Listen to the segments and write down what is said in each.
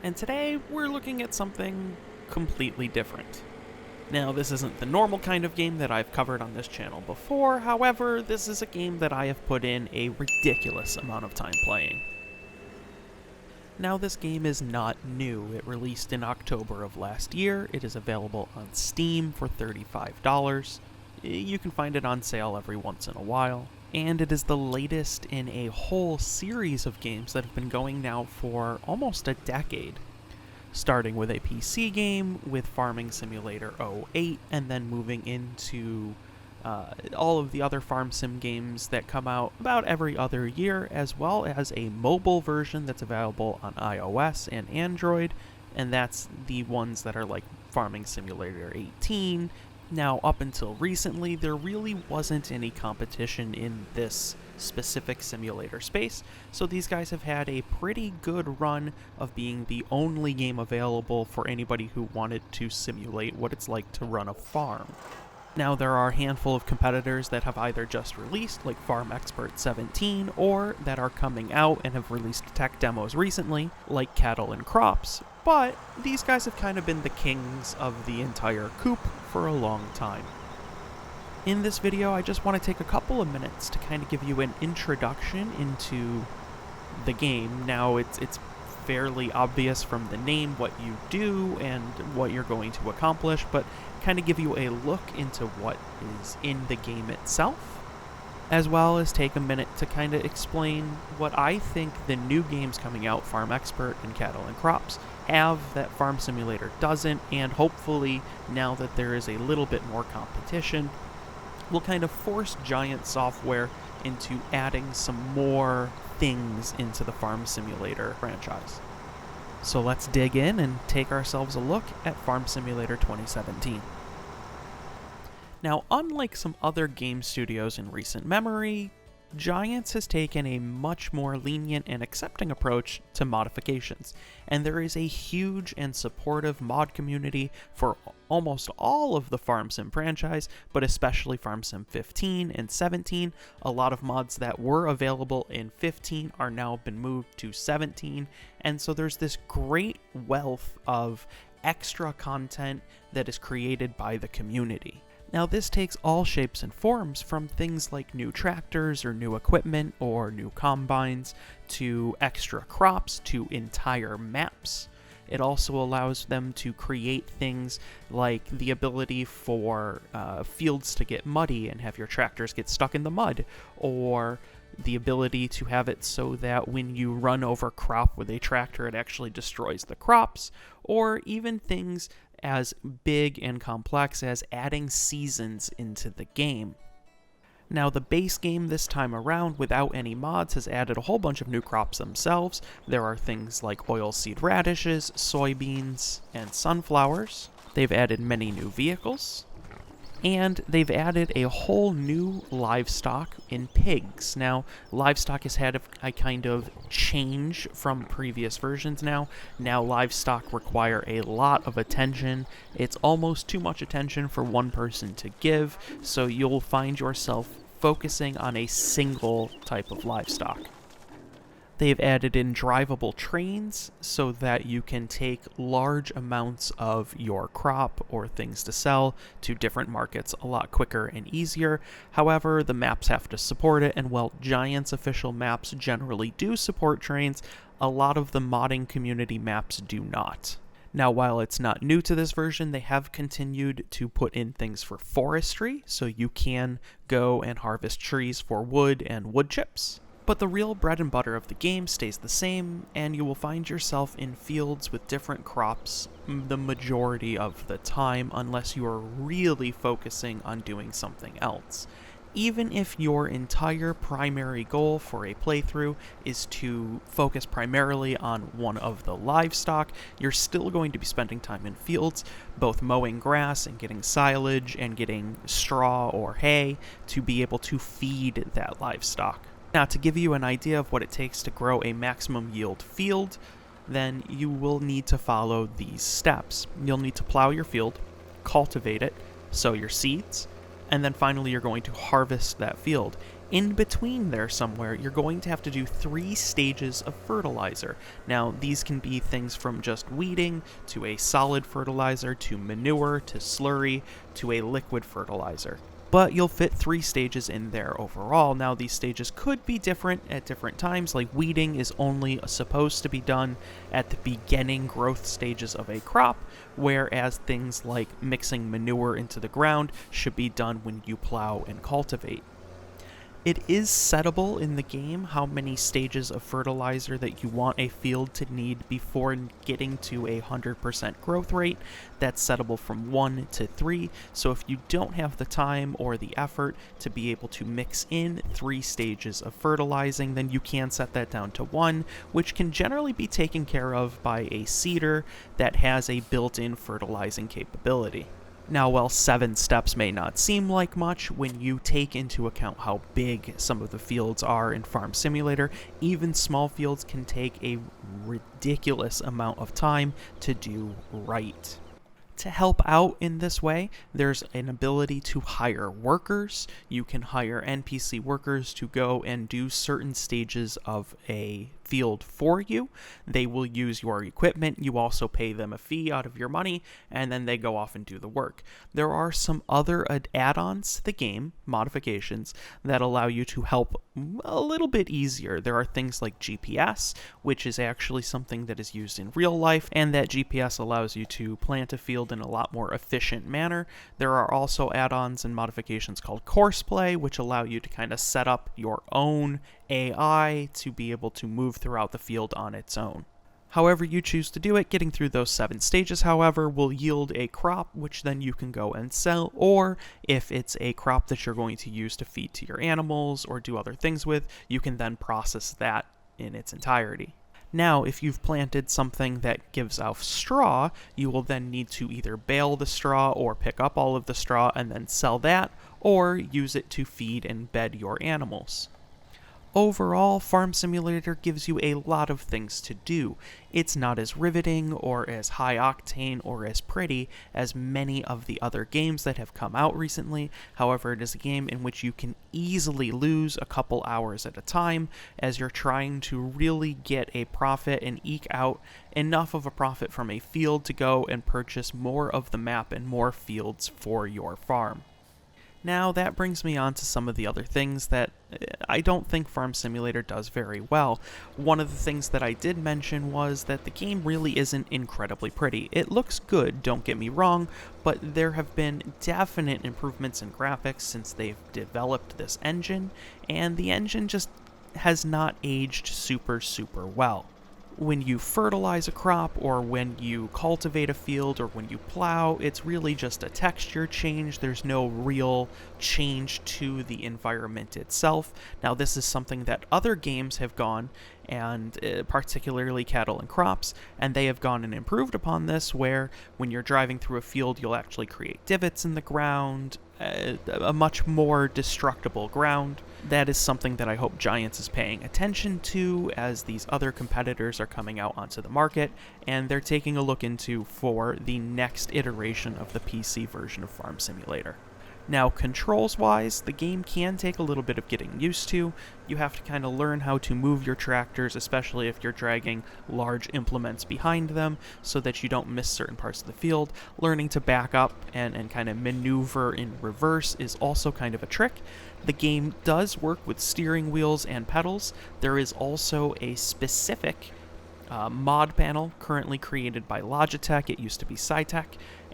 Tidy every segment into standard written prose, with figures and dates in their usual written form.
and today we're looking at something completely different. Now, this isn't the normal kind of game that I've covered on this channel before, however, this is a game that I have put in a ridiculous amount of time playing. Now, this game is not new. It released in October of last year. It is available on Steam for $35. You can find it on sale every once in a while. And it is the latest in a whole series of games that have been going now for almost a decade. Starting with a PC game with Farming Simulator 08, and then moving into all of the other farm sim games that come out about every other year, as well as a mobile version that's available on iOS and Android, and that's the ones that are like Farming Simulator 18. Now, up until recently, there really wasn't any competition in this specific simulator space, so these guys have had a pretty good run of being the only game available for anybody who wanted to simulate what it's like to run a farm. Now, there are a handful of competitors that have either just released, like Farm Expert 17, or that are coming out and have released tech demos recently, like Cattle and Crops, but these guys have kind of been the kings of the entire coop for a long time. In this video, I just want to take a couple of minutes to kind of give you an introduction into the game. Now, it's fairly obvious from the name what you do and what you're going to accomplish, but kind of give you a look into what is in the game itself, as well as take a minute to kind of explain what I think the new games coming out, Farm Expert and Cattle and Crops, have that Farm Simulator doesn't, and hopefully, now that there is a little bit more competition, will kind of force Giant Software into adding some more things into the Farm Simulator franchise. So let's dig in and take ourselves a look at Farm Simulator 2017. Now, unlike some other game studios in recent memory, Giants has taken a much more lenient and accepting approach to modifications, and there is a huge and supportive mod community for almost all of the Farm Sim franchise, but especially Farm Sim 15 and 17. A lot of mods that were available in 15 are now been moved to 17, and so there's this great wealth of extra content that is created by the community. Now, this takes all shapes and forms, from things like new tractors or new equipment or new combines, to extra crops, to entire maps. It also allows them to create things like the ability for fields to get muddy and have your tractors get stuck in the mud, or the ability to have it so that when you run over crop with a tractor, it actually destroys the crops, or even things as big and complex as adding seasons into the game. Now, the base game this time around, without any mods, has added a whole bunch of new crops themselves. There are things like oilseed radishes, soybeans, and sunflowers. They've added many new vehicles, and they've added a whole new livestock in pigs. Now, livestock has had a kind of change from previous versions now. Now, livestock require a lot of attention. It's almost too much attention for one person to give, so you'll find yourself focusing on a single type of livestock. They've added in drivable trains so that you can take large amounts of your crop or things to sell to different markets a lot quicker and easier. However, the maps have to support it, and while Giant's official maps generally do support trains, a lot of the modding community maps do not. Now, while it's not new to this version, they have continued to put in things for forestry, so you can go and harvest trees for wood and wood chips. But the real bread and butter of the game stays the same, and you will find yourself in fields with different crops the majority of the time, unless you are really focusing on doing something else. Even if your entire primary goal for a playthrough is to focus primarily on one of the livestock, you're still going to be spending time in fields, both mowing grass and getting silage and getting straw or hay to be able to feed that livestock. Now, to give you an idea of what it takes to grow a maximum yield field, then you will need to follow these steps. You'll need to plow your field, cultivate it, sow your seeds, and then finally you're going to harvest that field. In between there somewhere, you're going to have to do 3 stages of fertilizer. Now, these can be things from just weeding, to a solid fertilizer, to manure, to slurry, to a liquid fertilizer. But you'll fit 3 stages in there overall. Now, these stages could be different at different times, like weeding is only supposed to be done at the beginning growth stages of a crop, whereas things like mixing manure into the ground should be done when you plow and cultivate. It is settable in the game how many stages of fertilizer that you want a field to need before getting to a 100% growth rate. That's settable from 1 to 3, so if you don't have the time or the effort to be able to mix in 3 stages of fertilizing, then you can set that down to 1, which can generally be taken care of by a seeder that has a built-in fertilizing capability. Now, while 7 steps may not seem like much, when you take into account how big some of the fields are in Farm Simulator, even small fields can take a ridiculous amount of time to do right. To help out in this way, there's an ability to hire workers. You can hire NPC workers to go and do certain stages of a field for you. They will use your equipment. You also pay them a fee out of your money, and then they go off and do the work. There are some other add-ons to the game, modifications, that allow you to help a little bit easier. There are things like GPS, which is actually something that is used in real life, and that GPS allows you to plant a field in a lot more efficient manner. There are also add-ons and modifications called Courseplay, which allow you to kind of set up your own AI to be able to move throughout the field on its own. However you choose to do it, getting through those 7 stages, however, will yield a crop which then you can go and sell, or if it's a crop that you're going to use to feed to your animals or do other things with, you can then process that in its entirety. Now, if you've planted something that gives off straw, you will then need to either bale the straw or pick up all of the straw and then sell that, or use it to feed and bed your animals. Overall, Farm Simulator gives you a lot of things to do. It's not as riveting or as high octane or as pretty as many of the other games that have come out recently. However, it is a game in which you can easily lose a couple hours at a time as you're trying to really get a profit and eke out enough of a profit from a field to go and purchase more of the map and more fields for your farm. Now, that brings me on to some of the other things that I don't think Farm Simulator does very well. One of the things that I did mention was that the game really isn't incredibly pretty. It looks good, don't get me wrong, but there have been definite improvements in graphics since they've developed this engine, and the engine just has not aged super well. When you fertilize a crop, or when you cultivate a field, or when you plow, it's really just a texture change. There's no real change to the environment itself. Now, this is something that other games have gone, and particularly Cattle and Crops, and they have gone and improved upon this, where when you're driving through a field, you'll actually create divots in the ground, a much more destructible ground. That is something that I hope Giants is paying attention to as these other competitors are coming out onto the market, and they're taking a look into for the next iteration of the PC version of Farm Simulator. Now, controls-wise, the game can take a little bit of getting used to. You have to kind of learn how to move your tractors, especially if you're dragging large implements behind them, so that you don't miss certain parts of the field. Learning to back up and kind of maneuver in reverse is also kind of a trick. The game does work with steering wheels and pedals. There is also a specific mod panel currently created by Logitech. It used to be Cytec,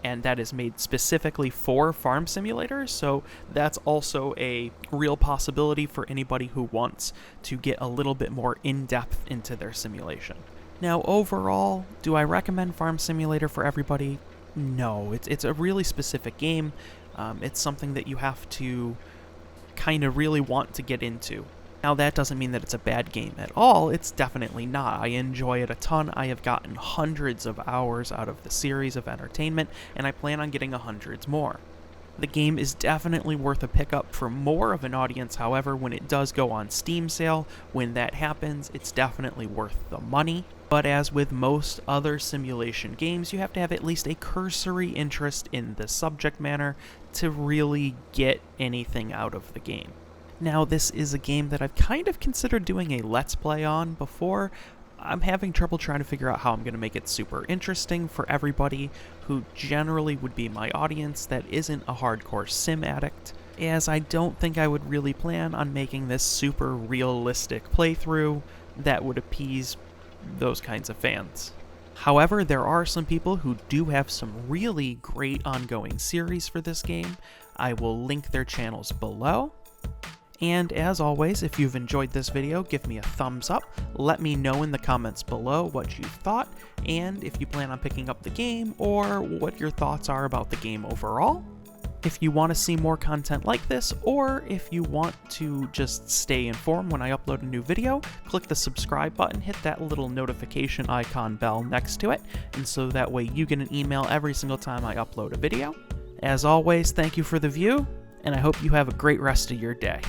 and that is made specifically for Farm Simulator, so that's also a real possibility for anybody who wants to get a little bit more in-depth into their simulation. Now, overall, do I recommend Farm Simulator for everybody? No, it's a really specific game. It's something that you have to kind of really want to get into. Now, that doesn't mean that it's a bad game at all. It's definitely not. I enjoy it a ton. I have gotten hundreds of hours out of the series of entertainment, and I plan on getting hundreds more. The game is definitely worth a pickup for more of an audience. However, when it does go on Steam sale, when that happens, it's definitely worth the money. But as with most other simulation games, you have to have at least a cursory interest in the subject matter to really get anything out of the game. Now, this is a game that I've kind of considered doing a Let's Play on before. I'm having trouble trying to figure out how I'm going to make it super interesting for everybody who generally would be my audience that isn't a hardcore sim addict, as I don't think I would really plan on making this super realistic playthrough that would appease those kinds of fans. However, there are some people who do have some really great ongoing series for this game. I will link their channels below. And as always, if you've enjoyed this video, give me a thumbs up, let me know in the comments below what you thought, and if you plan on picking up the game, or what your thoughts are about the game overall. If you want to see more content like this, or if you want to just stay informed when I upload a new video, click the subscribe button, hit that little notification icon bell next to it, and so that way you get an email every single time I upload a video. As always, thank you for the view, and I hope you have a great rest of your day.